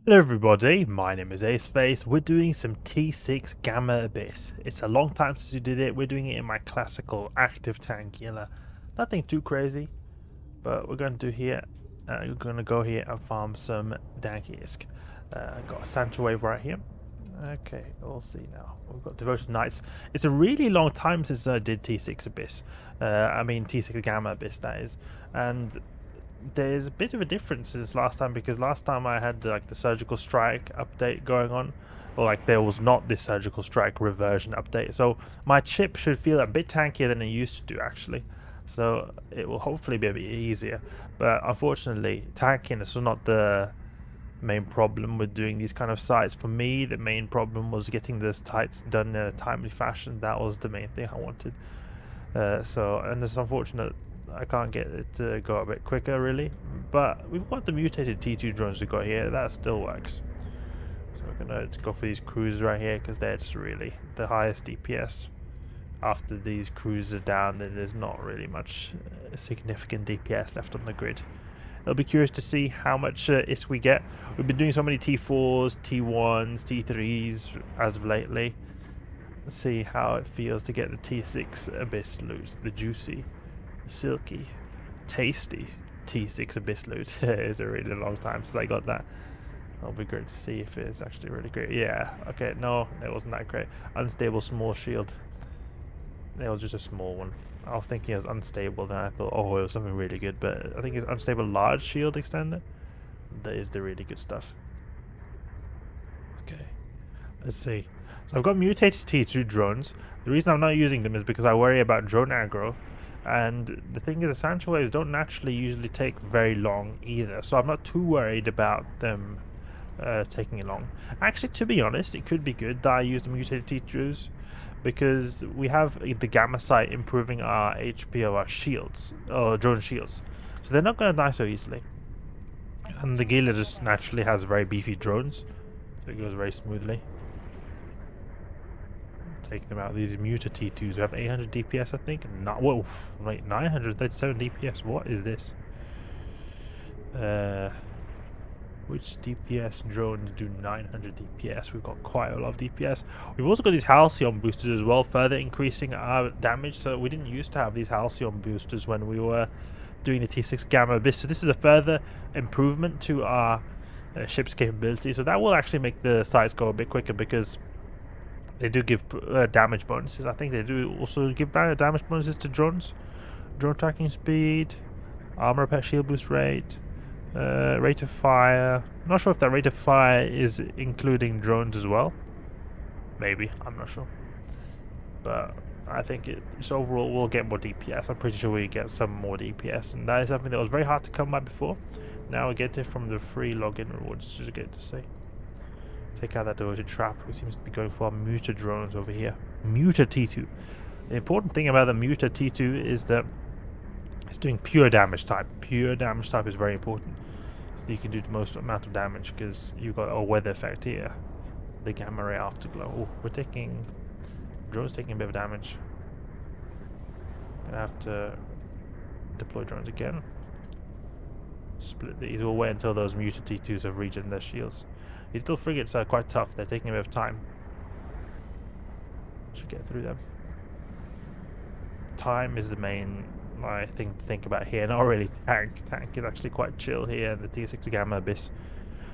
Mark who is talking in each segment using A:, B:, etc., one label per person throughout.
A: Hello everybody, my name is Aceface. We're doing some T6 Gamma Abyss. It's a long time since we did it. We're doing it in my classical active tank Gila. Nothing too crazy, but we're going to do here. We're going to go here and farm some Dankisk. Got a Santa Wave right here. Okay, we'll see now. We've got Devoted Knights. It's a really long time since I did T6 Abyss. I mean T6 Gamma Abyss, that is. And there's a bit of a difference since last time, because last time I had like the surgical strike update going on, or like there was not this surgical strike reversion update, so my chip should feel a bit tankier than it used to do actually, so it will hopefully be a bit easier. But unfortunately tankiness was not the main problem with doing these kind of sites. For me, the main problem was getting the sites done in a timely fashion. That was the main thing I wanted. And it's unfortunate I can't get it to go a bit quicker really, but we've got the mutated T2 drones we got here. That still works. So we're gonna go for these cruisers right here because they're just really the highest DPS. After these cruisers are down, then there's not really much significant DPS left on the grid. I'll be curious to see how much IS we get. We've been doing so many T4s, T1s, T3s as of lately. Let's see how it feels to get the T6 Abyss loot, the juicy, silky, tasty T6 Abyss loot. It's a really long time since I got that. It'll be great to see if it's actually really great. Yeah, okay, no, it wasn't that great. Unstable small shield. It was just a small one. I was thinking it was unstable, then I thought, oh, it was something really good, but I think it's unstable large shield extender. That is the really good stuff. Okay, let's see. So I've got mutated T2 drones. The reason I'm not using them is because I worry about drone aggro. And the thing is, the Santa Waves don't naturally usually take very long either, so I'm not too worried about them taking long. Actually, to be honest, it could be good that I use the mutated T2s, because we have the Gamma site improving our HP of our shields, or drone shields, so they're not going to die so easily. And the Gila just naturally has very beefy drones, so it goes very smoothly. Take them out. These Muta T2s have 800 DPS, I think. Not whoa, wait, 937 DPS. What is this? Which DPS drones do 900 DPS? We've got quite a lot of DPS. We've also got these Halcyon boosters as well, further increasing our damage. So we didn't used to have these Halcyon boosters when we were doing the T6 Gamma Abyss. So this is a further improvement to our ship's capability. So that will actually make the sites go a bit quicker, because they do give damage bonuses. I think they do also give damage bonuses to drones. Drone tracking speed, armor repair, shield boost rate, rate of fire. I'm not sure if that rate of fire is including drones as well. Maybe, I'm not sure. But I think so overall we'll get more DPS. I'm pretty sure we get some more DPS, and that is something that was very hard to come by before. Now we get it from the free login rewards, which is good to see. Take out that devoted trap, who seems to be going for our Muta drones over here. Muta T2. The important thing about the Muta T2 is that it's doing pure damage type. Pure damage type is very important, so you can do the most amount of damage, because you've got a weather effect here. The gamma ray afterglow. Oh, we're taking... drones taking a bit of damage. Gonna have to deploy drones again. Split these. We'll wait until those Muta T2s have regen their shields. These little frigates are quite tough. They're taking a bit of time. Should get through them. Time is the main thing to think about here. Not really tank. Tank is actually quite chill here in the T6 Gamma Abyss,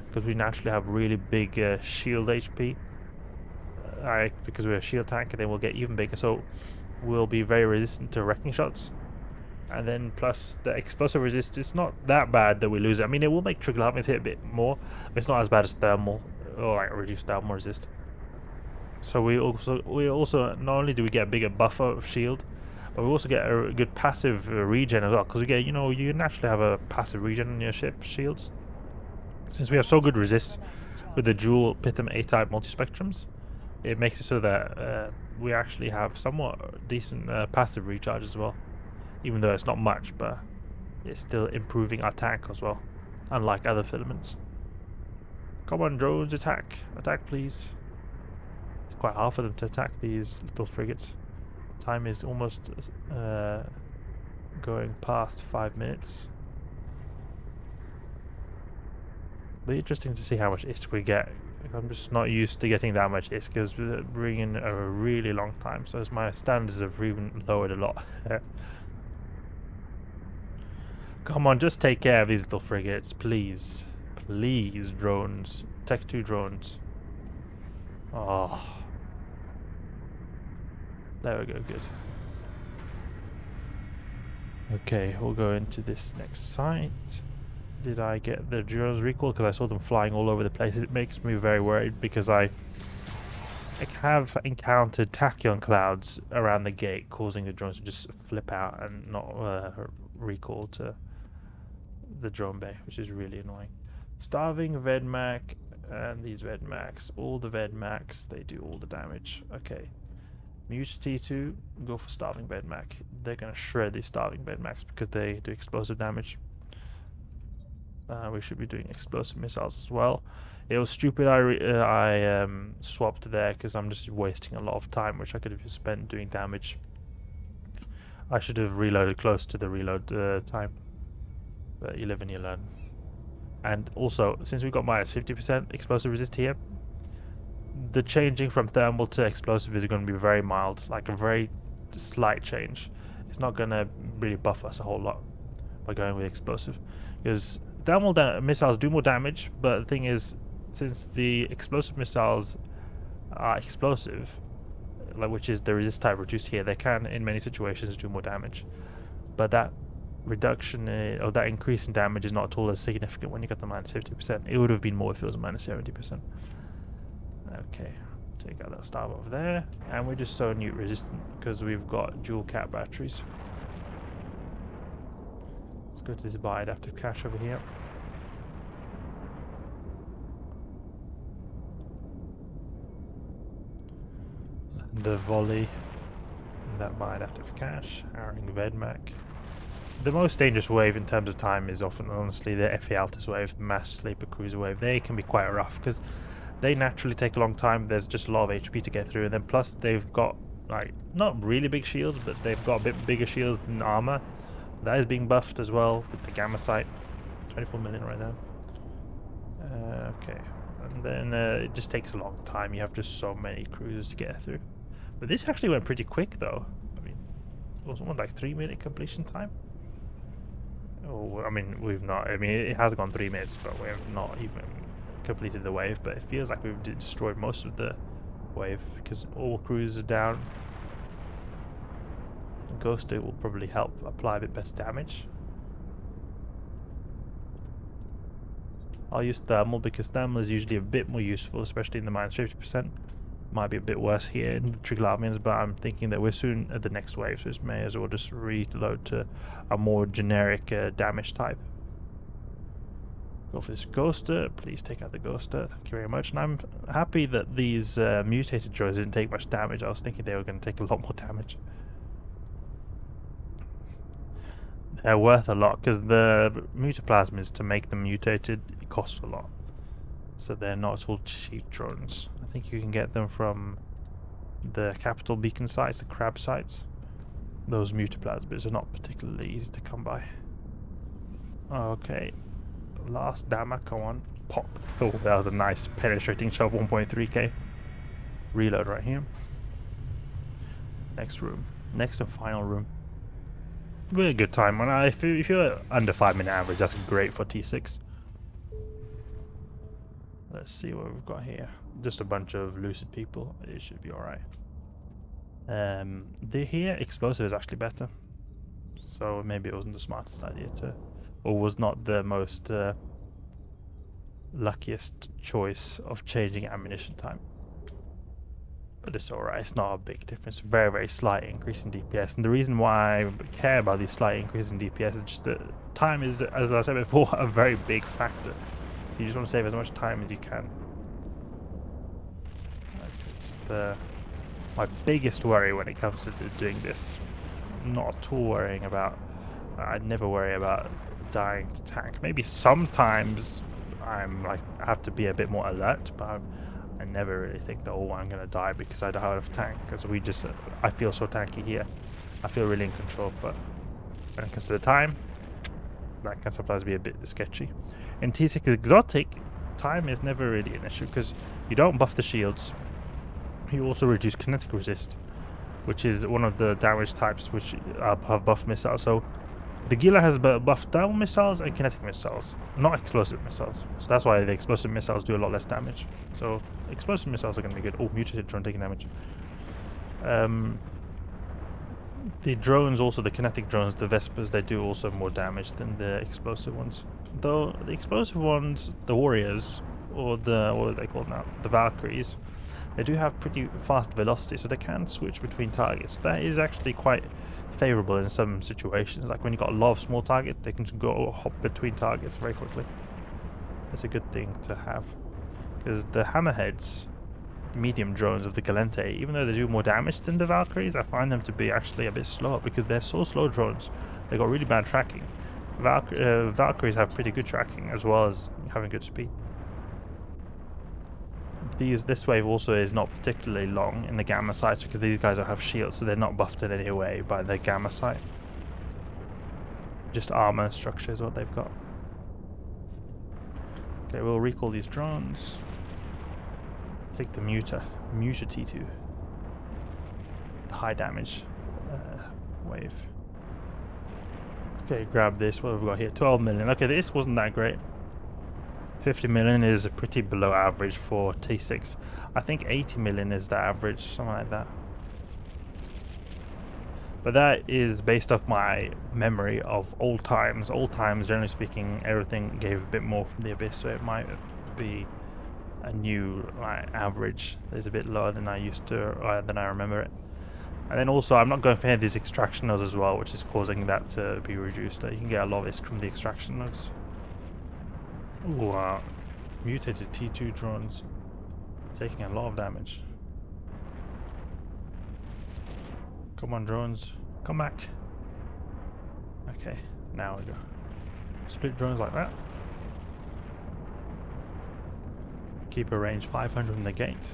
A: because we naturally have really big shield HP. Because we're a shield tank, and then we'll get even bigger. So we'll be very resistant to wrecking shots. And then plus the explosive resist is not that bad that we lose it. I mean, it will make trigger helpings hit a bit more, but it's not as bad as thermal, or like reduced thermal resist. So we also not only do we get a bigger buffer of shield, but we also get a good passive regen as well, because we get, you naturally have a passive regen on your ship shields. Since we have so good resist with the dual Pithum A-type multispectrums, it makes it so that we actually have somewhat decent passive recharge as well. Even though it's not much, but it's still improving our tank as well, unlike other filaments. Come on, drones, attack. Attack, please. It's quite hard for them to attack these little frigates. Time is almost going past 5 minutes. be interesting to see how much ISK we get. I'm just not used to getting that much ISK because we're bringing a really long time, so my standards have even lowered a lot. Come on, just take care of these little frigates, please. Please, drones. Tech 2 drones. Oh. There we go, good. Okay, we'll go into this next site. Did I get the drones recalled? Because I saw them flying all over the place. It makes me very worried because I have encountered tachyon clouds around the gate, causing the drones to just flip out and not recall to the drone bay, which is really annoying. Starving Vedmak and these Vedmaks, all the Vedmaks, they do all the damage. Okay. Mutiny 2, go for Starving Vedmak. They're gonna shred these Starving Vedmaks because they do explosive damage. We should be doing explosive missiles as well. It was stupid I swapped there because I'm just wasting a lot of time which I could have spent doing damage. I should have reloaded close to the reload time. But you live and you learn. And also, since we've got minus 50% explosive resist here, the changing from thermal to explosive is going to be very mild, like a very slight change. It's not going to really buff us a whole lot by going with explosive, because thermal missiles do more damage, but the thing is, since the explosive missiles are explosive, like which is the resist type reduced here, they can in many situations do more damage, but that reduction or that increase in damage is not at all as significant when you got the minus 50%. It would have been more if it was minus 70%. Okay, take out that star over there, and we're just so newt resistant because we've got dual cap batteries. Let's go to this buy adaptive cache over here. The volley and that buy adaptive cache, arrowing Vedmak. The most dangerous wave in terms of time is often, honestly, the FA Altus wave, the mass sleeper cruiser wave. They can be quite rough because they naturally take a long time. There's just a lot of HP to get through, and then plus they've got like not really big shields, but they've got a bit bigger shields than armor. That is being buffed as well with the gamma sight. 24 million right now. Okay, and then it just takes a long time. You have just so many cruisers to get through. But this actually went pretty quick though. I mean, it was almost like 3-minute completion time. Oh, I mean, we've not. I mean, it has gone 3 minutes, but we have not even completed the wave. But it feels like we've destroyed most of the wave because all crews are down. Ghoster will probably help apply a bit better damage. I'll use thermal because thermal is usually a bit more useful, especially in the minus 50%. Might be a bit worse here in the Triglavians, but I'm thinking that we're soon at the next wave, so it may as well just reload to a more generic damage type. Go for this Ghoster. Please take out the Ghoster. Thank you very much. And I'm happy that these mutated drones didn't take much damage. I was thinking they were going to take a lot more damage. They're worth a lot because the mutaplasmids, to make them mutated, it costs a lot. So they're not all cheap drones. I think you can get them from the capital beacon sites, the crab sites. Those mutaplasmids are not particularly easy to come by. Okay, last damage, come on, pop. Oh, that was a nice penetrating shot, 1.3k. Reload right here. Next room, next and final room. Really good time. If you're under 5-minute average, that's great for T6. Let's see what we've got here. Just a bunch of lucid people. It should be alright. Here, explosive is actually better. So maybe it wasn't the smartest idea to... Or was not the most luckiest choice of changing ammunition time. But it's alright. It's not a big difference. Very, very slight increase in DPS. And the reason why I care about these slight increases in DPS is just that time is, as I said before, a very big factor. You just want to save as much time as you can. It's my biggest worry when it comes to doing this. Not at all worrying about... I'd never worry about dying to tank. Maybe sometimes I'm like, I have to be a bit more alert, but I never really think that, oh, I'm going to die because I don't have tank. Because we just... I feel so tanky here. I feel really in control, but when it comes to the time, that can sometimes be a bit sketchy. In T6 Exotic, time is never really an issue because you don't buff the shields. You also reduce kinetic resist, which is one of the damage types which have buff missiles. So the Gila has buffed thermal missiles and kinetic missiles, not explosive missiles. So that's why the explosive missiles do a lot less damage. So explosive missiles are going to be good. Oh, mutated drone taking damage. The drones, also the kinetic drones, the Vespers, they do also more damage than the explosive ones. Though the explosive ones, the warriors, or the, what are they called now? The Valkyries, they do have pretty fast velocity, so they can switch between targets. That is actually quite favorable in some situations. Like when you've got a lot of small targets, they can go hop between targets very quickly. That's a good thing to have. Because the hammerheads, medium drones of the Galente, even though they do more damage than the Valkyries, I find them to be actually a bit slower because they're so slow drones. They got really bad tracking. Valkyries have pretty good tracking as well as having good speed. This wave also is not particularly long in the gamma sites because these guys don't have shields, so they're not buffed in any way by the gamma site. Just armor and structure is what they've got. Okay, we'll recall these drones. Take the Muta T2. The high damage wave. Okay, grab this. What have we got here? 12 million. Okay, this wasn't that great. 50 million is pretty below average for T6. I think 80 million is the average, something like that. But that is based off my memory of old times. Old times, generally speaking, everything gave a bit more from the Abyss, so it might be a new average that is a bit lower than I used to, than I remember it. And then also, I'm not going for any of these extraction nodes as well, which is causing that to be reduced. You can get a lot of ISK from the extraction nodes. Ooh, mutated T2 drones taking a lot of damage. Come on, drones, come back. Okay, now we go. Split drones like that. Keep a range 500 from the gate.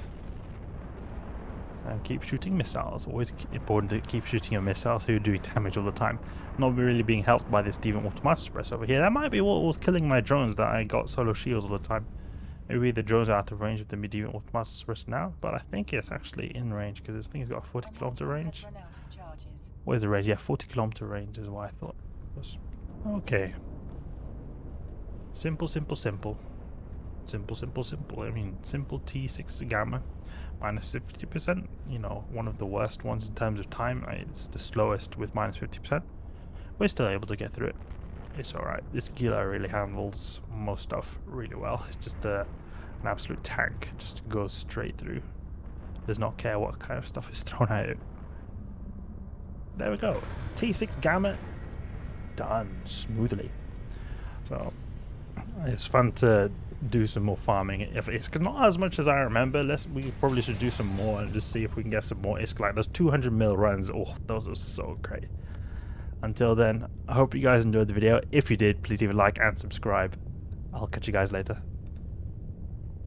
A: And keep shooting missiles. Always important to keep shooting your missiles who are doing damage all the time. Not really being helped by this Demon Automatic Suppress over here. That might be what was killing my drones, that I got solo shields all the time. Maybe the drones are out of range of the Demon Automatic Suppress now, but I think it's actually in range because this thing's got a 40 kilometer range. Where's the range? Yeah, 40 kilometer range is what I thought it was. Okay. Simple, simple, simple. Simple, simple, simple. I mean, simple T6 gamma. Minus 50%, you know, one of the worst ones in terms of time. It's the slowest with minus 50%. We're still able to get through it. It's alright. This Gila really handles most stuff really well. It's just an absolute tank. Just goes straight through. Does not care what kind of stuff is thrown at it. There we go. T6 gamma done smoothly. So it's fun to do some more farming. If it's not as much as I remember, we probably should do some more and just see if we can get some more ISK. Like those 200 mil runs, oh, those are so great. Until then, I hope you guys enjoyed the video. If you did, please leave a like and subscribe. I'll catch you guys later.